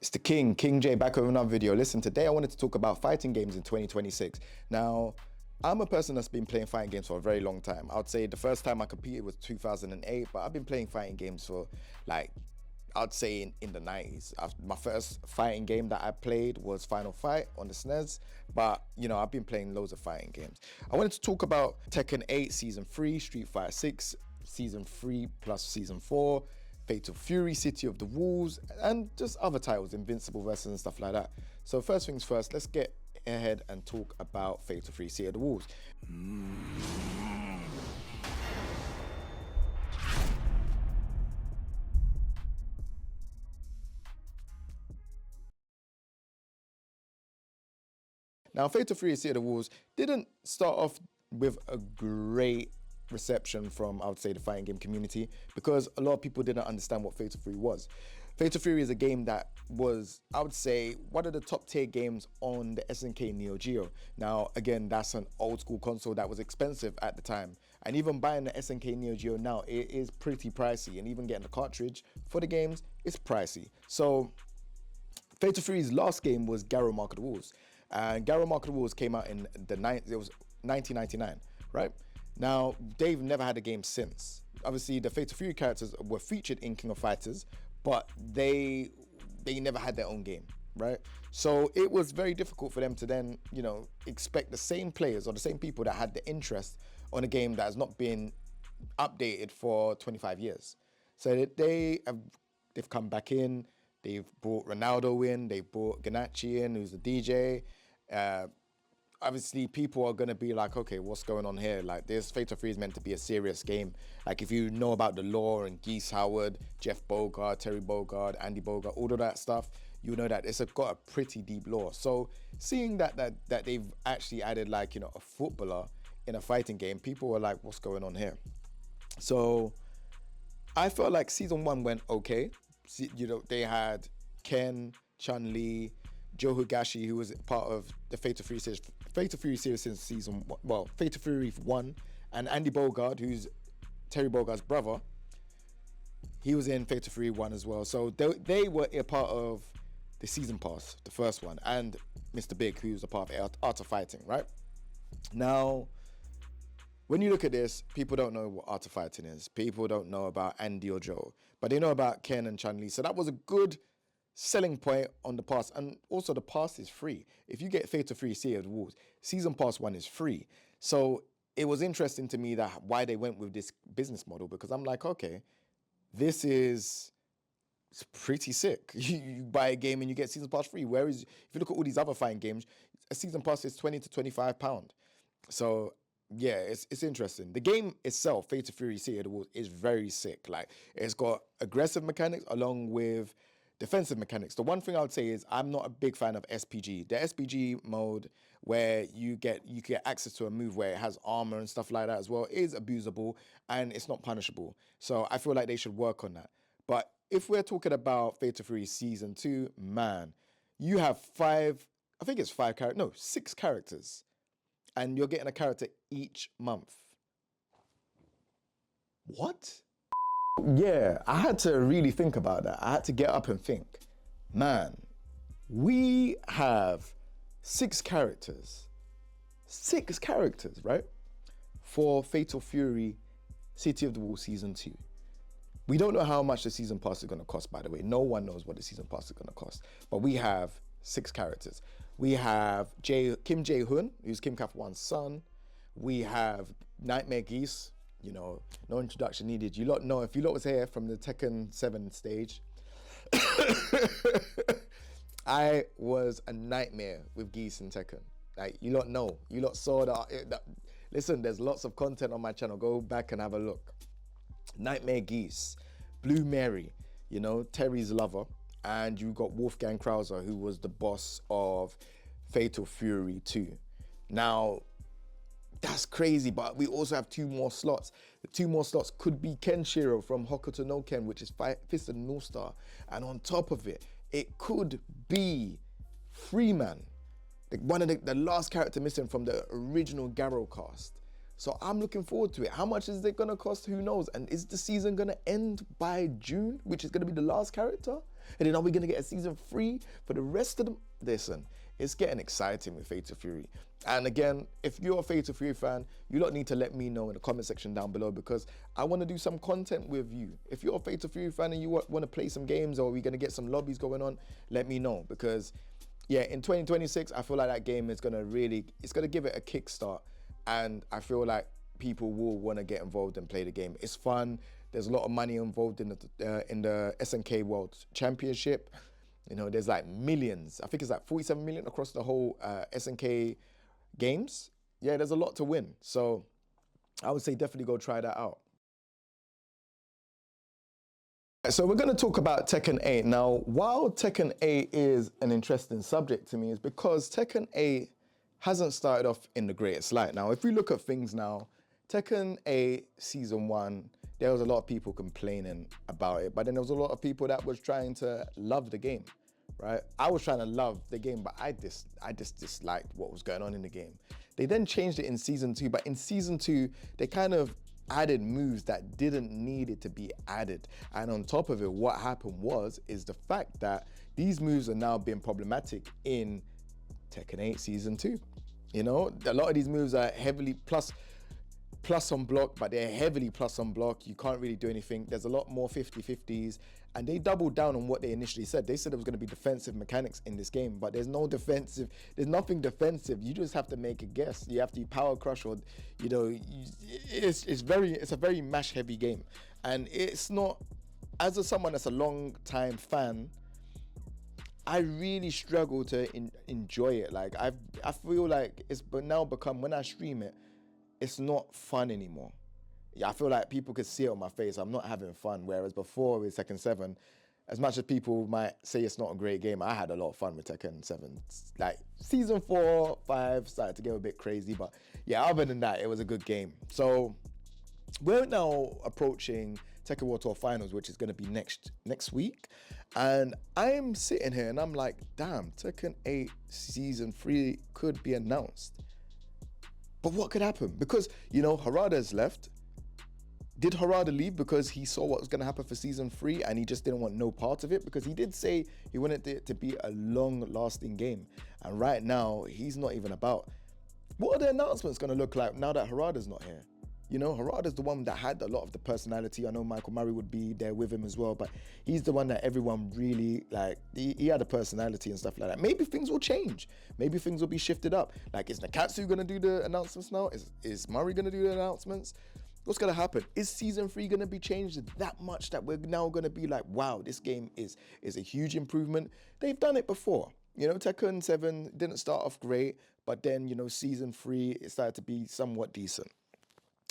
It's the King J, back with another video. Listen, today I wanted to talk about fighting games in 2026. Now, I'm a person that's been playing fighting games for a very long time. I would say the first time I competed was 2008, but I've been playing fighting games for like, I'd say in the 90s. My first fighting game that I played was Final Fight on the SNES, but you know, I've been playing loads of fighting games. I wanted to talk about Tekken 8 Season 3, Street Fighter 6 Season 3 plus Season 4, Fatal Fury, City of the Wolves, and just other titles, Invincible versus and stuff like that. So first things first, let's get ahead and talk about Fatal Fury, City of the Wolves. Now, Fatal Fury, City of the Wolves didn't start off with a great reception from, I would say, the fighting game community, because a lot of people didn't understand what Fatal Fury was. Fatal Fury is a game that was, I would say, one of the top tier games on the SNK Neo Geo. Now, again, that's an old school console that was expensive at the time. And even buying the SNK Neo Geo now, it is pretty pricey. And even getting the cartridge for the games is pricey. So Fatal Fury's last game was Garou Mark of the Wolves. And Garou Mark of the Wolves came out in it was 1999, right? Now, they've never had a game since. Obviously, the Fatal Fury characters were featured in King of Fighters, but they never had their own game, right? So it was very difficult for them to then, you know, expect the same players or the same people that had the interest on a game that has not been updated for 25 years. So they've come back in, they've brought Ronaldo in, they brought Ganachi in, who's the DJ. Obviously, people are going to be like, okay, what's going on here? Like, this Fatal Fury is meant to be a serious game. Like, if you know about the lore and Geese Howard, Jeff Bogard, Terry Bogard, Andy Bogard, all of that stuff, you know that it's got a pretty deep lore. So seeing that they've actually added, like, you know, a footballer in a fighting game, people were like, what's going on here? So I felt like season 1 went okay. You know, they had Ken, Chun-Li, Joe Higashi, who was part of the Fatal Fury series since season 1, well, Fatal Fury 1, and Andy Bogard, who's Terry Bogard's brother. He was in Fatal Fury 1 as well. So they were a part of the season pass, the first one, and Mr. Big, who's a part of Art of Fighting, right? Now, when you look at this, people don't know what Art of Fighting is. People don't know about Andy or Joe, but they know about Ken and Chun-Li. So that was a good selling point on the pass. And also the pass is free. If you get Fatal Fury City of the Wolves, season pass 1 is free. So it was interesting to me that why they went with this business model, because I'm like, okay, this is pretty sick. You buy a game and you get season pass free. Whereas if you look at all these other fighting games, a season pass is 20 to 25 pound. So yeah, it's interesting. The game itself, Fatal Fury City of the Wolves, is very sick. Like, it's got aggressive mechanics along with defensive mechanics. The one thing I would say is I'm not a big fan of SPG. The SPG mode where you get access to a move where it has armor and stuff like that as well is abusable and it's not punishable. So I feel like they should work on that. But if we're talking about Fatal Fury Season 2, man, you have 6 characters. And you're getting a character each month. What? Yeah, I had to really think about that. I had to get up and think, man, we have 6 characters. 6 characters, right? For Fatal Fury City of the Wolves Season 2. We don't know how much the season pass is going to cost, by the way. No one knows what the season pass is going to cost. But we have 6 characters. We have Kim Jae-hoon, who's Kim Kaf-wan's son. We have Nightmare Geese, you know, no introduction needed. You lot know, if you lot was here from the Tekken 7 stage, I was a nightmare with Geese in Tekken. Like, you lot know, you lot saw that. Listen, there's lots of content on my channel. Go back and have a look. Nightmare Geese, Blue Mary, you know, Terry's lover. And you got Wolfgang Krauser, who was the boss of Fatal Fury 2. Now, that's crazy, but we also have 2 more slots. The 2 more slots could be Kenshiro from Hokuto no Ken, which is Fist of the North Star. And on top of it, it could be Freeman, one of the last character missing from the original Garou cast. So I'm looking forward to it. How much is it gonna cost? Who knows? And is the season gonna end by June, which is gonna be the last character? And then are we gonna get a season 3 for the rest of them? Listen, it's getting exciting with Fatal Fury. And again, if you're a Fatal Fury fan, you lot need to let me know in the comment section down below, because I want to do some content with you. If you're a Fatal Fury fan and you want to play some games, or we're going to get some lobbies going on, let me know. Because yeah, in 2026, I feel like that game is going to it's going to give it a kickstart. And I feel like people will want to get involved and play the game. It's fun. There's a lot of money involved in the SNK World Championship. You know, there's like millions. I think it's like 47 million across the whole SNK games. Yeah, there's a lot to win. So I would say definitely go try that out. So we're going to talk about Tekken 8. Now, while Tekken 8 is an interesting subject to me, is because Tekken 8 hasn't started off in the greatest light. Now, if we look at things now, Tekken 8 Season 1, there was a lot of people complaining about it, but then there was a lot of people that was trying to love the game, right? I was trying to love the game, but I just disliked what was going on in the game. They then changed it in Season 2, but in Season 2, they kind of added moves that didn't need it to be added. And on top of it, what happened is the fact that these moves are now being problematic in Tekken 8 Season 2. You know, a lot of these moves are heavily plus on block, but they're heavily plus on block. You can't really do anything. There's a lot more 50-50s, and they doubled down on what they initially said. They said there was going to be defensive mechanics in this game, but there's no defensive. There's nothing defensive. You just have to make a guess. You have to power crush, or you know, it's a very mash heavy game, and it's not. As someone that's a long time fan, I really struggle to enjoy it. Like I feel like it's now become, when I stream it, it's not fun anymore. Yeah, I feel like people could see it on my face. I'm not having fun. Whereas before with Tekken 7, as much as people might say it's not a great game, I had a lot of fun with Tekken 7. Like Season 4, 5 started to get a bit crazy, but yeah, other than that, it was a good game. So we're now approaching Tekken World Tour Finals, which is going to be next week. And I'm sitting here and I'm like, damn, Tekken 8 Season 3 could be announced. But what could happen? Because, you know, Harada's left. Did Harada leave because he saw what was going to happen for Season 3 and he just didn't want no part of it? Because he did say he wanted it to be a long-lasting game. And right now, he's not even about. What are the announcements going to look like now that Harada's not here? You know, Harada's the one that had a lot of the personality. I know Michael Murray would be there with him as well, but he's the one that everyone really, like, he had a personality and stuff like that. Maybe things will change. Maybe things will be shifted up. Like, is Nakatsu going to do the announcements now? Is Murray going to do the announcements? What's going to happen? Is Season 3 going to be changed that much that we're now going to be like, wow, this game is a huge improvement? They've done it before. You know, Tekken 7 didn't start off great, but then, you know, Season 3, it started to be somewhat decent.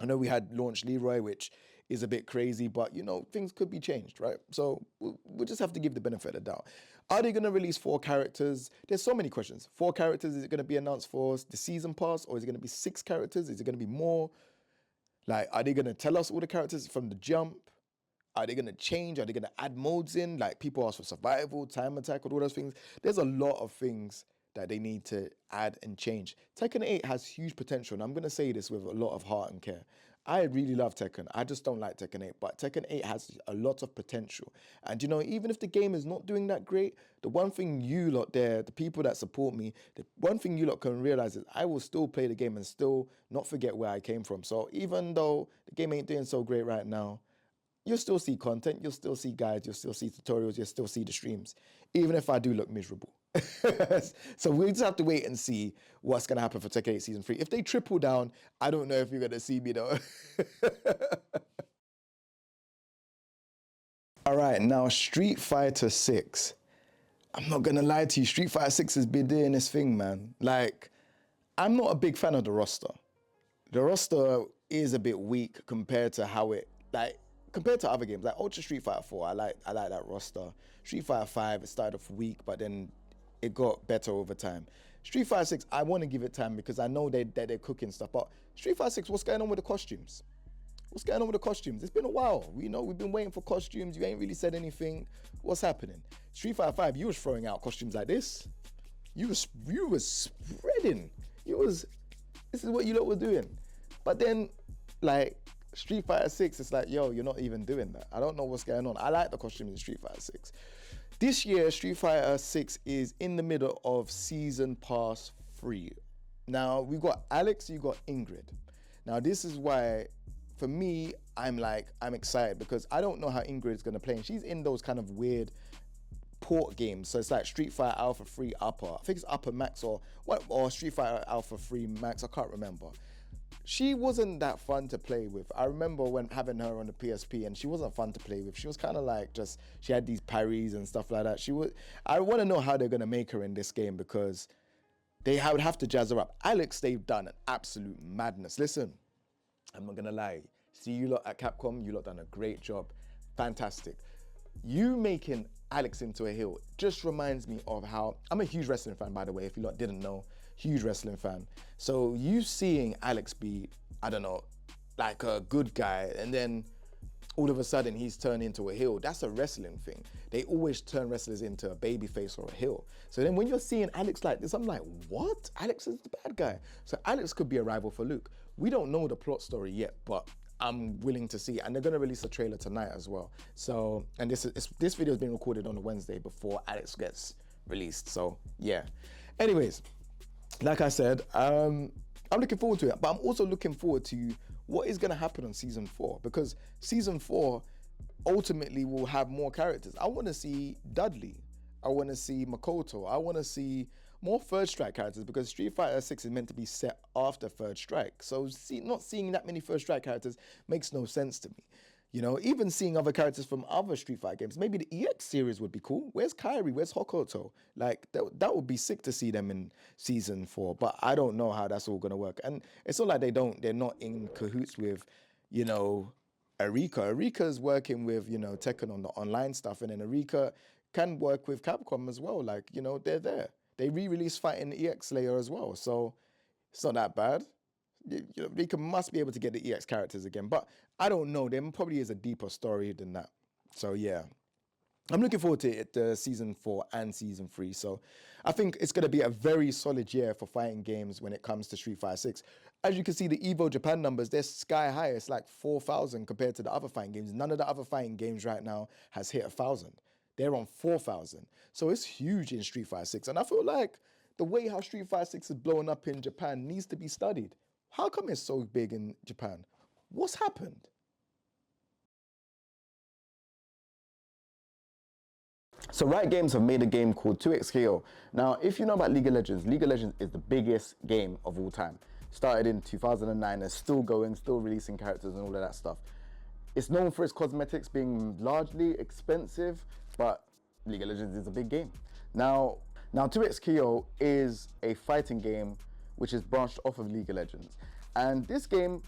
I know we had Launch Leroy, which is a bit crazy, but, you know, things could be changed, right? So we'll just have to give the benefit of the doubt. Are they going to release 4 characters? There's so many questions. 4 characters, is it going to be announced for the season pass, or is it going to be 6 characters? Is it going to be more? Like, are they going to tell us all the characters from the jump? Are they going to change? Are they going to add modes in? Like, people ask for survival, time attack, all those things. There's a lot of things that they need to add and change. Tekken 8 has huge potential, and I'm going to say this with a lot of heart and care. I really love Tekken. I just don't like Tekken 8, but Tekken 8 has a lot of potential. And, you know, even if the game is not doing that great, the one thing you lot there, the people that support me, the one thing you lot can realize is I will still play the game and still not forget where I came from. So even though the game ain't doing so great right now, you'll still see content, you'll still see guides, you'll still see tutorials, you'll still see the streams, even if I do look miserable. So we just have to wait and see what's going to happen for Tekken 8 Season 3. If they triple down, I don't know if you're going to see me though. All right, now Street Fighter 6. I'm not going to lie to you, Street Fighter 6 has been doing this thing, man. Like, I'm not a big fan of the roster. The roster is a bit weak compared to how it, like, compared to other games. Like Ultra Street Fighter 4, I like that roster. Street Fighter 5, it started off weak, but then it got better over time. Street Fighter 6, I want to give it time because I know that they're cooking stuff. But Street Fighter 6, what's going on with the costumes? What's going on with the costumes? It's been a while. We know we've been waiting for costumes. You ain't really said anything. What's happening? Street Fighter 5, you was throwing out costumes like this. You was spreading. This is what you lot were doing. But then, like, Street Fighter 6, it's like, yo, you're not even doing that. I don't know what's going on. I like the costumes in Street Fighter 6. This year, Street Fighter 6 is in the middle of Season Pass 3. Now, we've got Alex, you got Ingrid. Now, this is why, for me, I'm excited because I don't know how Ingrid's gonna play. And she's in those kind of weird port games. So it's like Street Fighter Alpha 3 Upper. I think it's Upper Max or Street Fighter Alpha 3 Max, I can't remember. She wasn't that fun to play with. I remember when having her on the PSP and she wasn't fun to play with. She was kind of like she had these parries and stuff like that. I want to know how they're going to make her in this game because I would have to jazz her up. Alex, they've done an absolute madness. Listen, I'm not going to lie. See you lot at Capcom, you lot done a great job. Fantastic. You making Alex into a heel just reminds me of how, I'm a huge wrestling fan, by the way, if you lot didn't know, huge wrestling fan. So you seeing Alex be, I don't know, like a good guy, and then all of a sudden he's turned into a heel, that's a wrestling thing. They always turn wrestlers into a babyface or a heel. So then when you're seeing Alex like this, I'm like, what? Alex is the bad guy. So Alex could be a rival for Luke. We don't know the plot story yet, but I'm willing to see, and they're gonna release a trailer tonight as well. So, and this video is being recorded on a Wednesday before Alex gets released. So yeah. Anyways, like I said, I'm looking forward to it, but I'm also looking forward to what is gonna happen on season 4, because season 4 ultimately will have more characters. I want to see Dudley. I want to see Makoto. I want to see more Third Strike characters because Street Fighter 6 is meant to be set after Third Strike. So not seeing that many Third Strike characters makes no sense to me. You know, even seeing other characters from other Street Fighter games, maybe the EX series would be cool. Where's Kairi? Where's Hokuto? Like, that would be sick to see them in season 4, but I don't know how that's all gonna work. And it's not like they're not in cahoots with, you know, Arika. Arika's working with, you know, Tekken on the online stuff, and then Arika can work with Capcom as well. Like, you know, they're there. They re-released Fighting EX Slayer as well, so it's not that bad. You know, Rika must be able to get the EX characters again, but I don't know. There probably is a deeper story than that. So yeah, I'm looking forward to it, season 4 and season 3. So I think it's going to be a very solid year for fighting games when it comes to Street Fighter 6. As you can see, the Evo Japan numbers, they're sky high. It's like 4,000 compared to the other fighting games. None of the other fighting games right now has hit 1,000. They're on 4,000. So it's huge in Street Fighter 6. And I feel like the way how Street Fighter 6 is blowing up in Japan needs to be studied. How come it's so big in Japan? What's happened? So Riot Games have made a game called 2XKO. Now, if you know about League of Legends is the biggest game of all time. Started in 2009 and still going, still releasing characters and all of that stuff. It's known for its cosmetics being largely expensive, but League of Legends is a big game. Now 2XKO is a fighting game which is branched off of League of Legends. And this game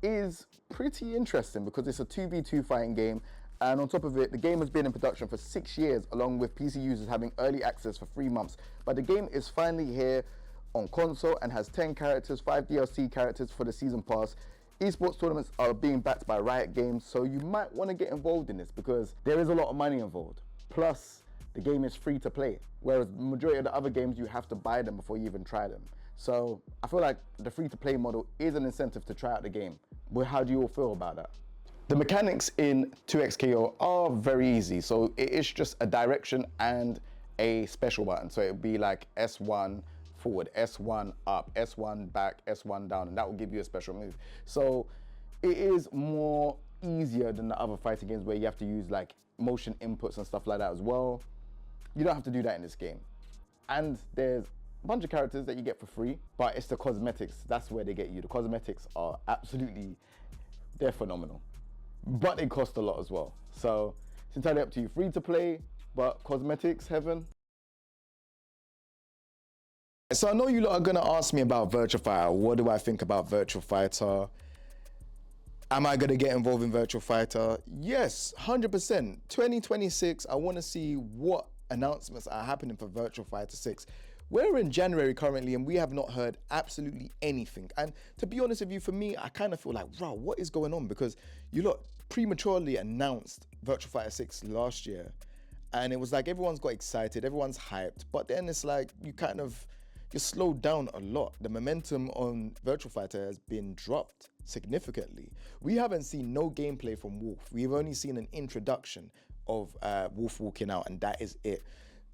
is pretty interesting because it's a 2v2 fighting game. And on top of it, the game has been in production for 6 years, along with PC users having early access for 3 months. But the game is finally here on console and has 10 characters, 5 DLC characters for the season pass. Esports tournaments are being backed by Riot Games, so you might want to get involved in this because there is a lot of money involved. Plus, the game is free to play, whereas the majority of the other games, you have to buy them before you even try them. So I feel like the free to play model is an incentive to try out the game. But how do you all feel about that? The mechanics in 2XKO are very easy. So it is just a direction and a special button. So it would be like S1 forward, S1 up, S1 back, S1 down, and that will give you a special move. So it is more easier than the other fighting games where you have to use like motion inputs and stuff like that as well. You don't have to do that in this game. And there's a bunch of characters that you get for free, but it's the cosmetics, that's where they get you. The cosmetics are absolutely, they're phenomenal. But they cost a lot as well. So it's entirely up to you. Free to play, but cosmetics, heaven. So I know you lot are gonna ask me about Virtua Fighter. What do I think about Virtua Fighter? Am I gonna get involved in Virtua Fighter? Yes, 100%. 2026, I wanna see what announcements are happening for Virtua Fighter 6. We're in January currently and we have not heard absolutely anything. And to be honest with you, for me, I kind of feel like, wow, what is going on? Because you lot prematurely announced Virtua Fighter 6 last year. And it was like everyone's got excited, everyone's hyped. But then it's like you're slowed down a lot. The momentum on Virtua Fighter has been dropped significantly. We haven't seen no gameplay from Wolf. We've only seen an introduction of Wolf walking out, and that is it.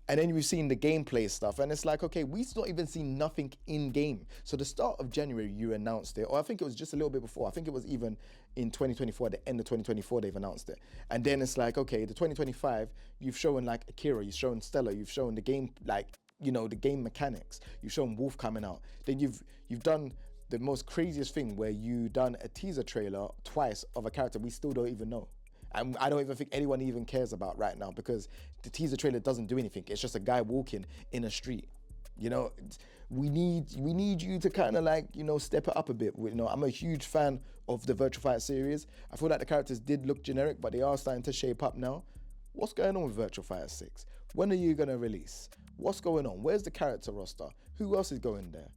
And then we've seen the gameplay stuff, and it's like, okay, we've not even seen nothing in game. So the start of January, you announced it, or I think it was just a little bit before. I think it was even in 2024, at the end of 2024, they've announced it. And then it's like, okay, the 2025, you've shown like Akira, you've shown Stella, you've shown the game, like, you know, the game mechanics. You've shown Wolf coming out. Then you've done the most craziest thing where you done a teaser trailer twice of a character we still don't even know. And I don't even think anyone even cares about right now, because the teaser trailer doesn't do anything. It's just a guy walking in a street. You know, we need you to kind of like, you know, step it up a bit. You know, I'm a huge fan of the Virtua Fighter series. I feel like the characters did look generic, but they are starting to shape up now. What's going on with Virtua Fighter 6? When are you gonna release? What's going on? Where's the character roster? Who else is going there?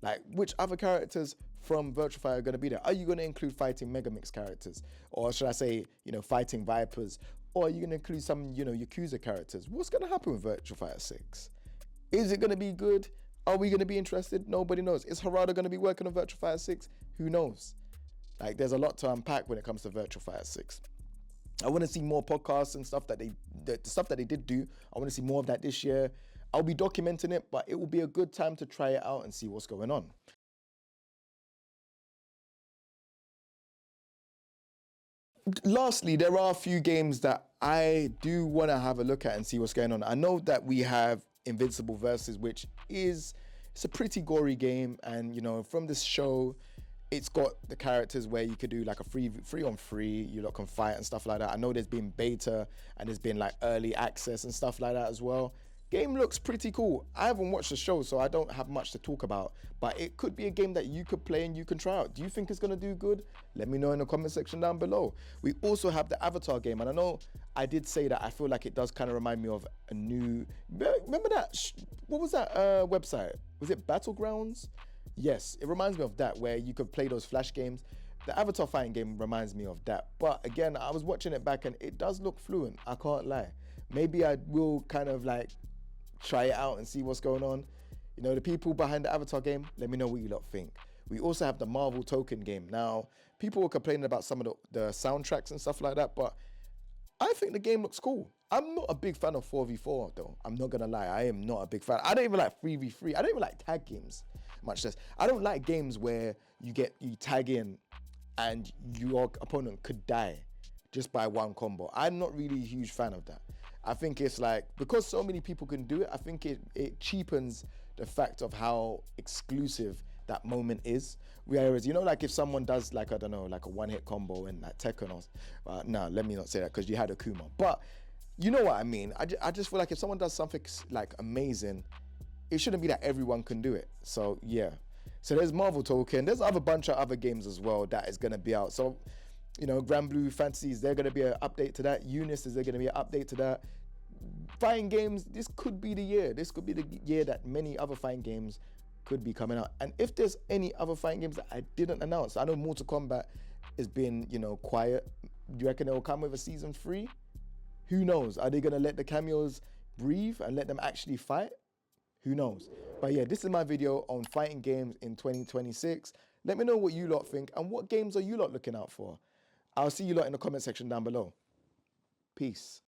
Like, which other characters from Virtua Fighter are going to be there? Are you going to include fighting Megamix characters? Or should I say, you know, fighting Vipers? Or are you going to include some, you know, Yakuza characters? What's going to happen with Virtua Fighter 6? Is it going to be good? Are we going to be interested? Nobody knows. Is Harada going to be working on Virtua Fighter 6? Who knows? Like, there's a lot to unpack when it comes to Virtua Fighter 6. I want to see more podcasts and stuff the stuff that they did do. I want to see more of that this year. I'll be documenting it, but it will be a good time to try it out and see what's going on. Lastly, there are a few games that I do want to have a look at and see what's going on. I know that we have Invincible Versus, which it's a pretty gory game, and you know, from this show, it's got the characters where you could do like a free on free, you lot can fight and stuff like that. I know there's been beta and there's been like early access and stuff like that as well. Game looks pretty cool. I haven't watched the show, so I don't have much to talk about, but it could be a game that you could play and you can try out. Do you think it's gonna do good? Let me know in the comment section down below. We also have the Avatar game, and I know I did say that I feel like it does kind of remind me of a new, remember that, what was that website? Was it Battlegrounds? Yes, it reminds me of that, where you could play those flash games. The Avatar fighting game reminds me of that. But again, I was watching it back and it does look fluent, I can't lie. Maybe I will kind of like try it out and see what's going on. You know, the people behind the Avatar game, let me know what you lot think. We also have the Marvel Tokon game. Now, people were complaining about some of the soundtracks and stuff like that, but I think the game looks cool. I'm not a big fan of 4v4 though. I'm not gonna lie, I am not a big fan. I don't even like 3v3. I don't even like tag games, much less. I don't like games where you tag in and your opponent could die just by one combo. I'm not really a huge fan of that. I think it's like, because so many people can do it, I think it cheapens the fact of how exclusive that moment is. Whereas, you know, like if someone does like, I don't know, like a one-hit combo in like Tekken or, no, let me not say that because you had Akuma. But you know what I mean? I just feel like if someone does something like amazing, it shouldn't be that everyone can do it. So yeah. So there's Marvel Tokon. There's a bunch of other games as well that is going to be out. So, you know, Grand Blue Fantasy, is there going to be an update to that? Eunice, is there going to be an update to that? Fighting games, this could be the year. This could be the year that many other fighting games could be coming out. And if there's any other fighting games that I didn't announce, I know Mortal Kombat has been, you know, quiet. Do you reckon it will come with a season 3? Who knows? Are they going to let the cameos breathe and let them actually fight? Who knows? But yeah, this is my video on fighting games in 2026. Let me know what you lot think and what games are you lot looking out for. I'll see you lot in the comment section down below. Peace.